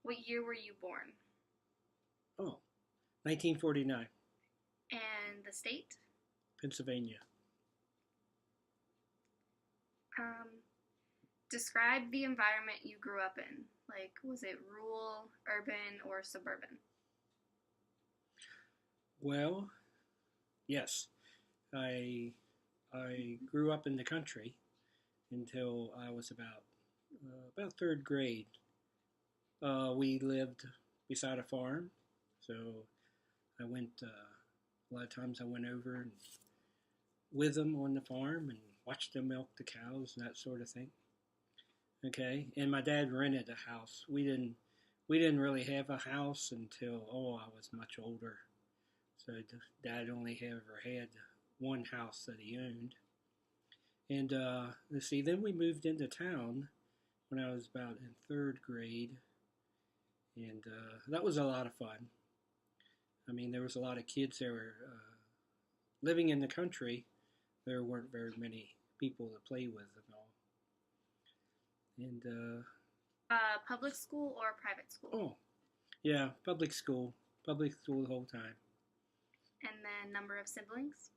What year were you born? Oh, 1949, And the state? Pennsylvania. Um, Describe the environment you grew up in. Like, was it rural, urban, or suburban? Well, yes, I I grew up in the country until I was about third grade. We lived beside a farm, so I went a lot of times. I went over and with them on the farm and watched them milk the cows and that sort of thing. Okay, and my dad rented a house. We didn't really have a house until I was much older. So Dad only ever had one house that he owned. And let's see, then we moved into town when I was about in third grade, and that was a lot of fun. I mean, there was a lot of kids that were living in the country. There weren't very many people to play with and all. And Public school or private school? oh, yeah, public school the whole time. And then number of siblings?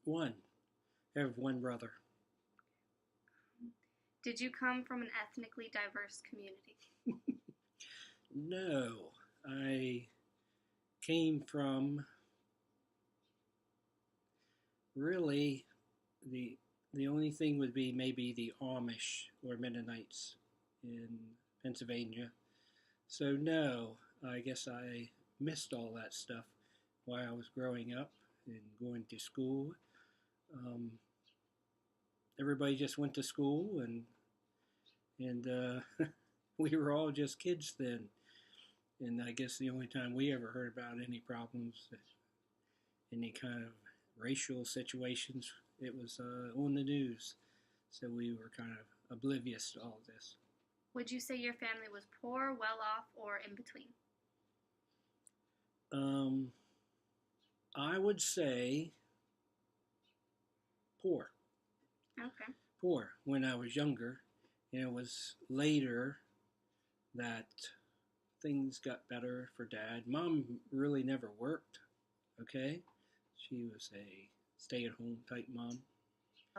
One, I have one brother. Did you come from an ethnically diverse community? No, I came from really the the only thing would be maybe the Amish or Mennonites in Pennsylvania. So no, I guess I missed all that stuff while I was growing up and going to school. Um, Everybody just went to school and we were all just kids then. And I guess the only time we ever heard about any problems, any kind of racial situations, it was on the news. So we were kind of oblivious to all this. Would you say your family was poor, well off, or in between? Um, I would say poor, Okay. poor when I was younger. And it was later that things got better for Dad. Mom really never worked, okay? She was a stay at home type mom.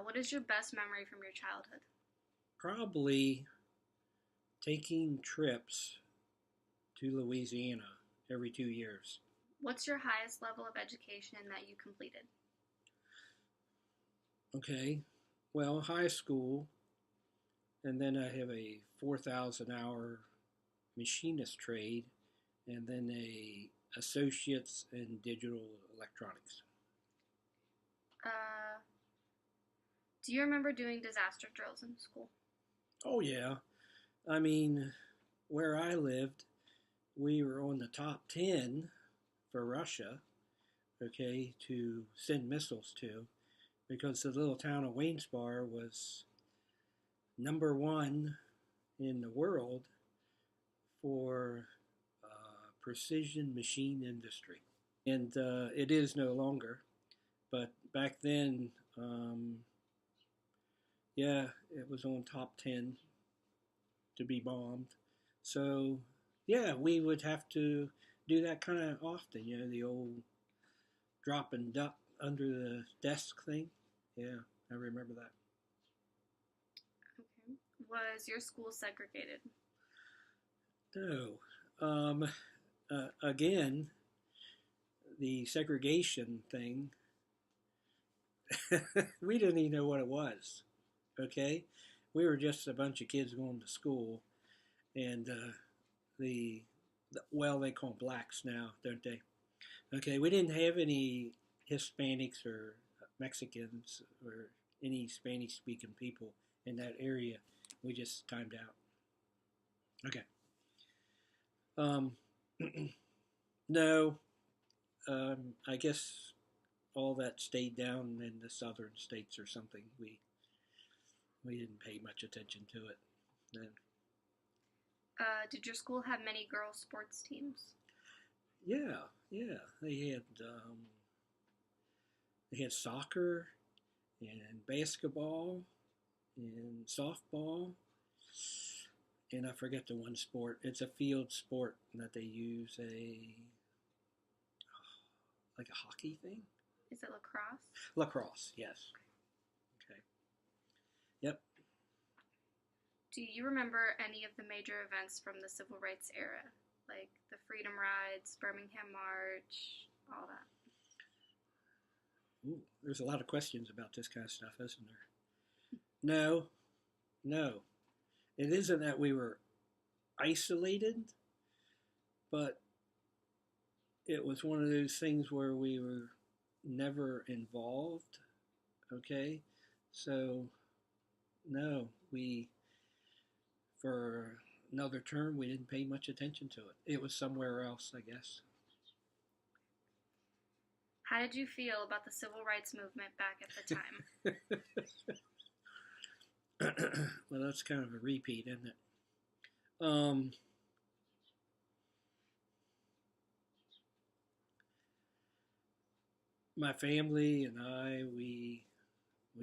What is your best memory from your childhood? Probably taking trips to Louisiana every 2 years. What's your highest level of education that you completed? Okay, well, high school, and then I have a 4,000 hour machinist trade, and then a associates in digital electronics. Uh, do you remember doing disaster drills in school? Oh, yeah. I mean, where I lived, we were on the top 10 for Russia, okay, to send missiles to, because the little town of Waynesbar was number one in the world for precision machine industry. And it is no longer. But back then, yeah, it was on top 10 to be bombed. So, yeah, we would have to do that kind of often, the old drop and duck under the desk thing. Yeah, I remember that. Okay. Was your school segregated? No. Again, the segregation thing, we didn't even know what it was. Okay? We were just a bunch of kids going to school, and the, well, they call them blacks now, don't they? Okay, we didn't have any Hispanics or Mexicans or any Spanish speaking people in that area. We just timed out. Okay. Um, no, I guess all that stayed down in the southern states or something. We didn't pay much attention to it then. Did your school have many girls' sports teams? Yeah, yeah. They had soccer and basketball and softball and I forget the one sport. It's a field sport that they use like a hockey thing. Is it lacrosse? Lacrosse, yes. Okay. Yep. Do you remember any of the major events from the civil rights era? Like the Freedom Rides, Birmingham March, all that? Ooh, there's a lot of questions about this kind of stuff, isn't there? No, no. It isn't that we were isolated, but it was one of those things where we were never involved. Okay? So, no, for another term, we didn't pay much attention to it. It was somewhere else, I guess. How did you feel about the civil rights movement back at the time? Well, that's kind of a repeat, isn't it? My family and we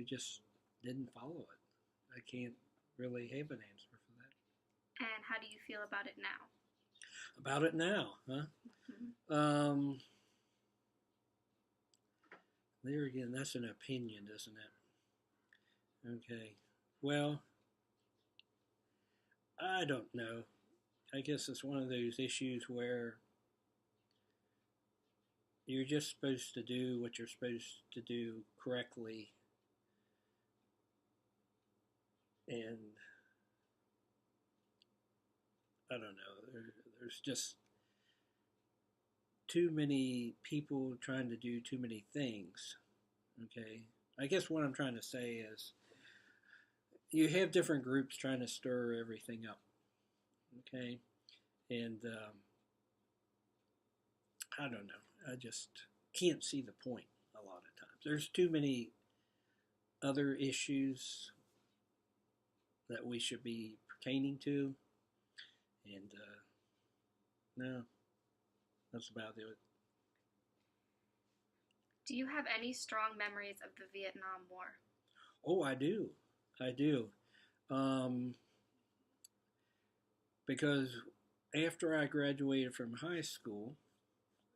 just didn't follow it. I can't really have an answer for that. And how do you feel about it now? About it now, huh? Mm-hmm. There again, that's an opinion, isn't it? Okay. Well, I don't know. I guess it's one of those issues where you're just supposed to do what you're supposed to do correctly. And I don't know. There's just too many people trying to do too many things. Okay. I guess what I'm trying to say is you have different groups trying to stir everything up. Okay. And I don't know. I just can't see the point a lot of times. There's too many other issues that we should be pertaining to. And no, that's about it. Do you have any strong memories of the Vietnam War? Oh, I do. I do. Because after I graduated from high school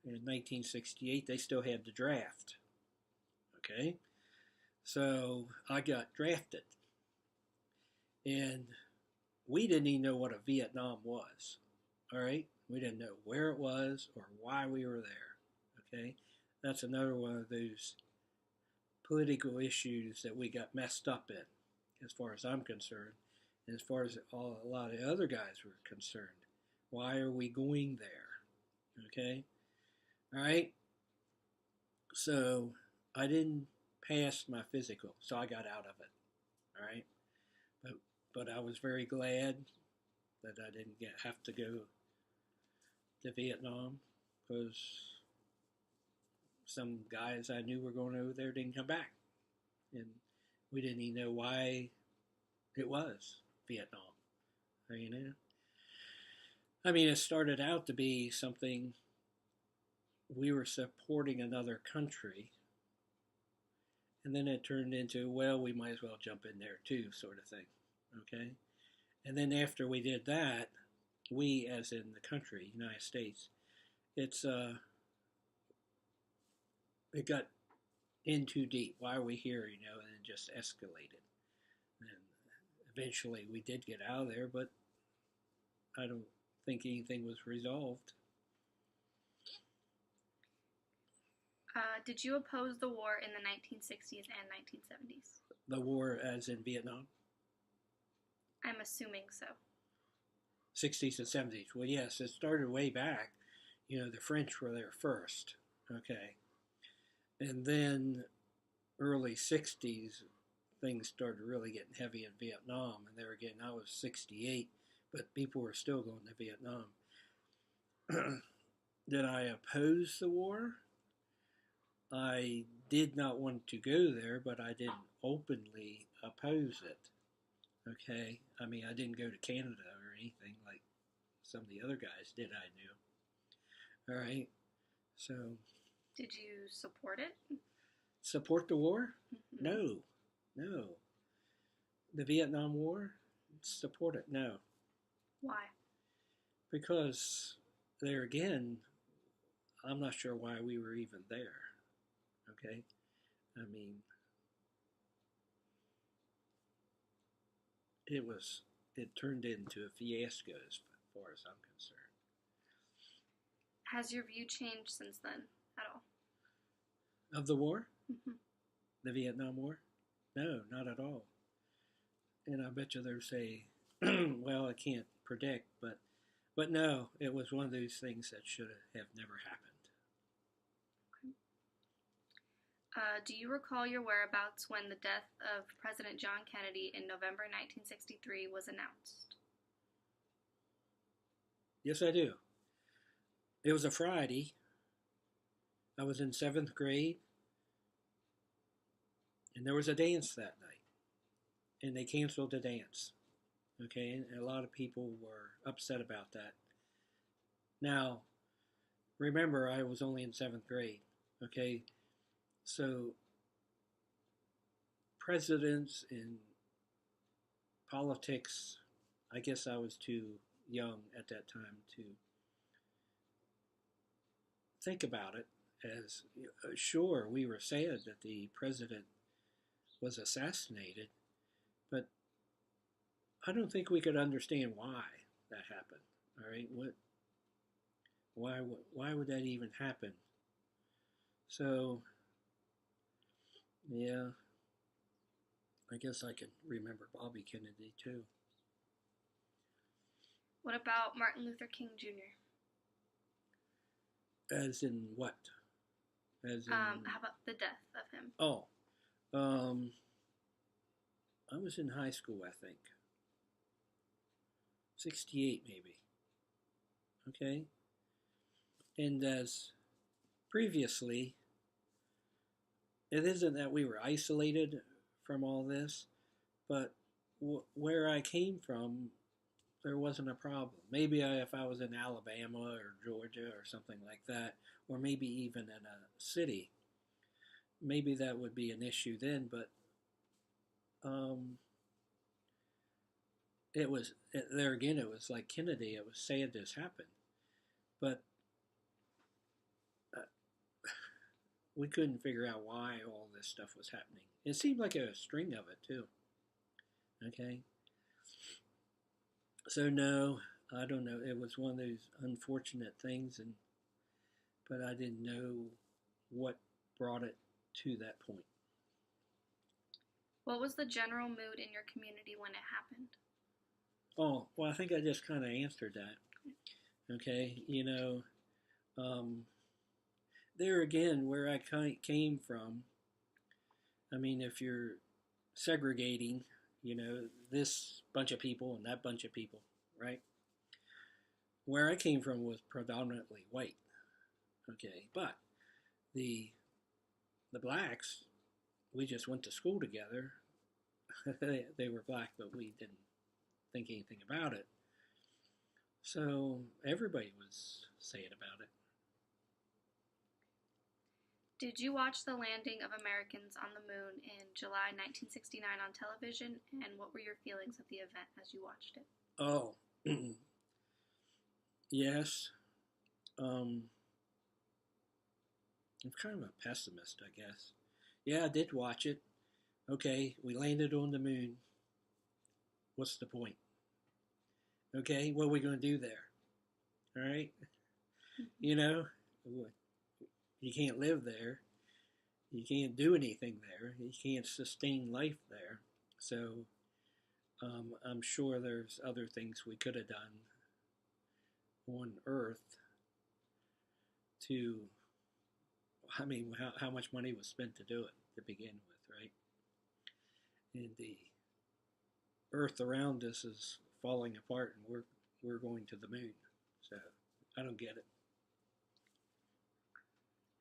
in 1968, they still had the draft. Okay? So I got drafted. And we didn't even know what a Vietnam was. All right? We didn't know where it was or why we were there. Okay? That's another one of those political issues that we got messed up in, as far as I'm concerned, and as far as a lot of other guys were concerned. Why are we going there? Okay? All right? So I didn't pass my physical, so I got out of it. All right? But I was very glad that I didn't have to go to Vietnam, because some guys I knew were going over there didn't come back. And we didn't even know why it was Vietnam. You know? I mean, it started out to be something we were supporting another country. And then it turned into, well, we might as well jump in there too, sort of thing. Okay? And then after we did that, we, as in the country, United States, it got in too deep. Why are we here, and it just escalated. And eventually we did get out of there, but I don't think anything was resolved. Did you oppose the war in the 1960s and 1970s? The war as in Vietnam? I'm assuming so. 60s and 70s. Well, yes, it started way back. The French were there first. Okay. And then early 60s, things started really getting heavy in Vietnam. And they were getting, I was 68, but people were still going to Vietnam. Did I oppose the war? I did not want to go there, but I didn't openly oppose it. Okay? I mean, I didn't go to Canada or anything like some of the other guys did, I knew. All right? So... Did you support it? Support the war? Mm-hmm. No. The Vietnam War? Support it? No. Why? Because there again, I'm not sure why we were even there. Okay? I mean, it turned into a fiasco as far as I'm concerned. Has your view changed since then at all? Of the war? Hmm. The Vietnam War? No, not at all. And I bet you there's a, well, I can't predict, but no, it was one of those things that should have never happened. Do you recall your whereabouts when the death of President John Kennedy in November 1963 was announced? Yes, I do. It was a Friday. I was in seventh grade, and there was a dance that night, and they canceled the dance. Okay, and a lot of people were upset about that. Now, remember, I was only in seventh grade. Okay, so presidents in politics, I guess I was too young at that time to think about it as sure, we were sad that the president was assassinated, but I don't think we could understand why that happened. All right, why would that even happen? So yeah, I guess I can remember Bobby Kennedy too. What about Martin Luther King Jr.? As in what? As in How about the death of him? oh, I was in high school, I think. 68 maybe. Okay? And as previously, it isn't that we were isolated from all this, but where I came from, there wasn't a problem. Maybe if I was in Alabama or Georgia or something like that, or maybe even in a city, maybe that would be an issue then, but there again, it was like Kennedy. It was sad this happened, but uh, we couldn't figure out why all this stuff was happening. It seemed like a string of it too. Okay, so no, I don't know. It was one of those unfortunate things, but I didn't know what brought it to that point. What was the general mood in your community when it happened? Oh, well, I think I just kind of answered that. Okay, there again, where I came from, I mean, if you're segregating, this bunch of people and that bunch of people, right? Where I came from was predominantly white. Okay, but the blacks, we just went to school together. They were black, but we didn't think anything about it. So everybody was saying about it. Did you watch the landing of Americans on the moon in July 1969 on television, and what were your feelings of the event as you watched it? Oh, yes. I'm kind of a pessimist, I guess. Yeah, I did watch it. Okay, we landed on the moon. What's the point? Okay, what are we going to do there? All right? You can't live there. You can't do anything there. You can't sustain life there. So I'm sure there's other things we could have done on Earth to, I mean, how much money was spent to do it to begin with, right? And the Earth around us is falling apart, and we're going to the moon. So I don't get it.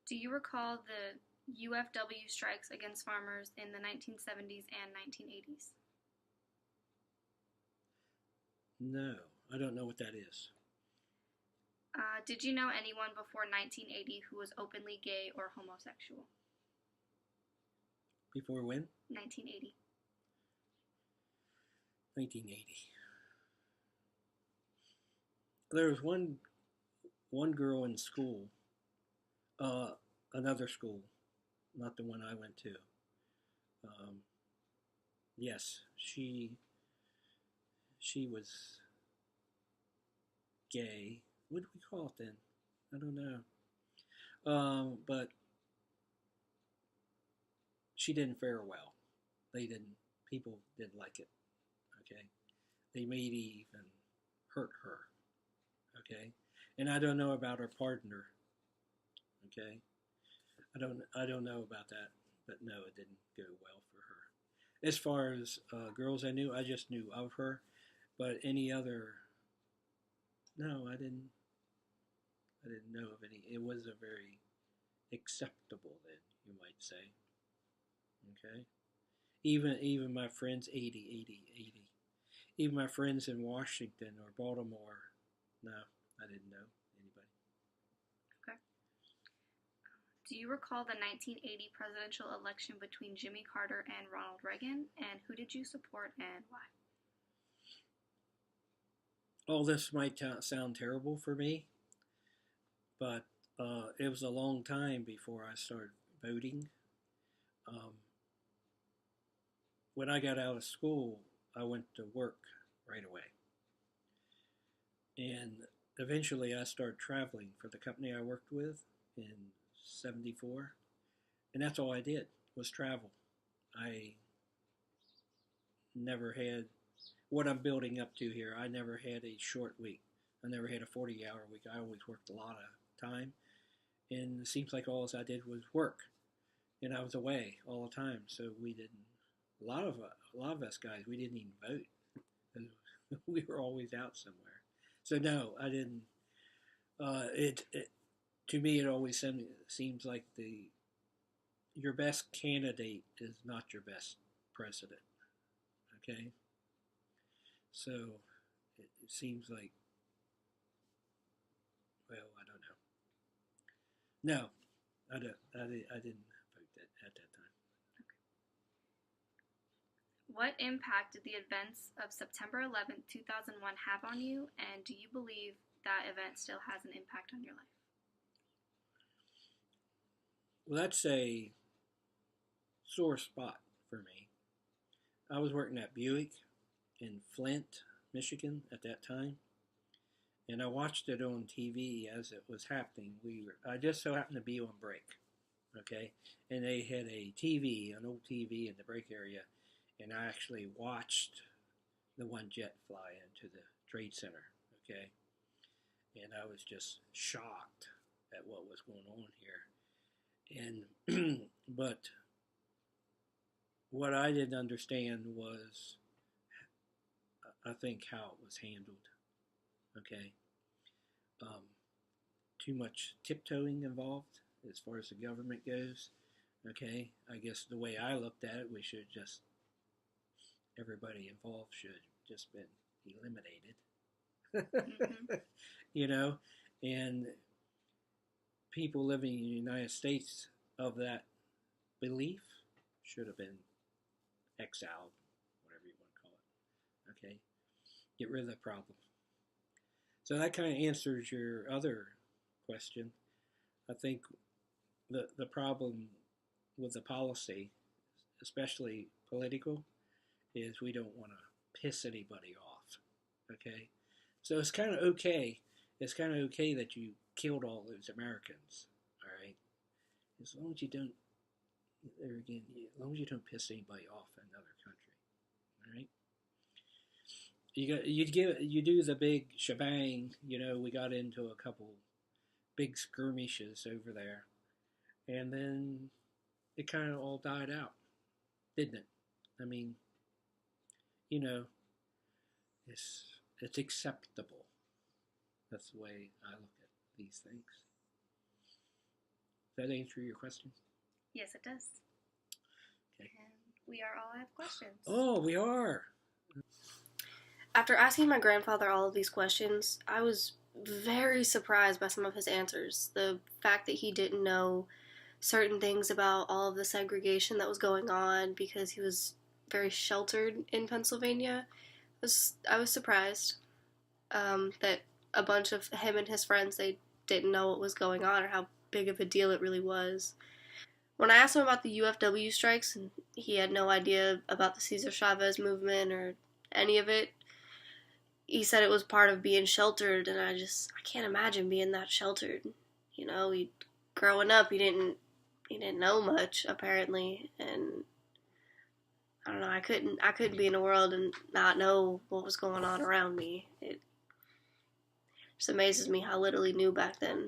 Do you recall the UFW strikes against farmers in the 1970s and 1980s? No, I don't know what that is. Did you know anyone before 1980 who was openly gay or homosexual? Before when? 1980. 1980. there was one girl in school, uh, another school, not the one I went to. Um, yes, she was gay. What do we call it then? I don't know. But she didn't fare well. They didn't. People didn't like it. Okay, they may even hurt her. Okay, and I don't know about her partner. Okay, I don't know about that, but no, it didn't go well for her. As far as girls I knew, I just knew of her, but any other, no, I didn't know of any. It was a very acceptable then, you might say. Okay, even my friends, 80, 80, 80. Even my friends in Washington or Baltimore, no, I didn't know anybody. Okay. Do you recall the 1980 presidential election between Jimmy Carter and Ronald Reagan? And who did you support and why? Oh, this might sound terrible for me, but it was a long time before I started voting. Um, when I got out of school, I went to work right away. And eventually I started traveling for the company I worked with in 74. And that's all I did was travel. I never had what I'm building up to here. I never had a short week. I never had a 40-hour week. I always worked a lot of time. And it seems like all I did was work. And I was away all the time. So we didn't, a lot of us guys, we didn't even vote. We were always out somewhere. So no, I didn't. It to me it always seems like the your best candidate is not your best president. Okay, so it seems like, well, I don't know. No, I didn't vote at that time. What impact did the events of September 11th, 2001 have on you? And do you believe that event still has an impact on your life? Well, that's a sore spot for me. I was working at Buick in Flint, Michigan at that time, and I watched it on TV as it was happening. I just so happened to be on break, okay, and they had a TV, an old TV in the break area, and I actually watched the one jet fly into the Trade Center, okay, and I was just shocked at what was going on here, and but what I didn't understand was, I think, how it was handled. Okay, um, too much tiptoeing involved as far as the government goes. Okay, I guess the way I looked at it, we should just everybody involved should just been eliminated. Mm-hmm. You know, and people living in the United States of that belief should have been exiled, whatever you want to call it. Okay, get rid of the problem. So that kind of answers your other question. I think the problem with the policy, especially political, is we don't want to piss anybody off. Okay, so it's kind of okay. It's kind of okay that you killed all those Americans. All right, as long as you don't. There again, as long as you don't piss anybody off in another country. All right. You do the big shebang. We got into a couple big skirmishes over there, and then it kind of all died out, didn't it? I mean, you know, it's acceptable. That's the way I look at these things. Does that answer your question? Yes, it does. Okay. And we are all have questions. Oh, we are. After asking my grandfather all of these questions, I was very surprised by some of his answers. The fact that he didn't know certain things about all of the segregation that was going on because he was very sheltered in Pennsylvania. I was surprised that a bunch of him and his friends, they didn't know what was going on or how big of a deal it really was. When I asked him about the UFW strikes, and he had no idea about the Cesar Chavez movement or any of it, he said it was part of being sheltered, and I can't imagine being that sheltered. You know, growing up, he didn't know much, apparently, and I don't know, I couldn't be in the world and not know what was going on around me. It just amazes me how little he knew back then.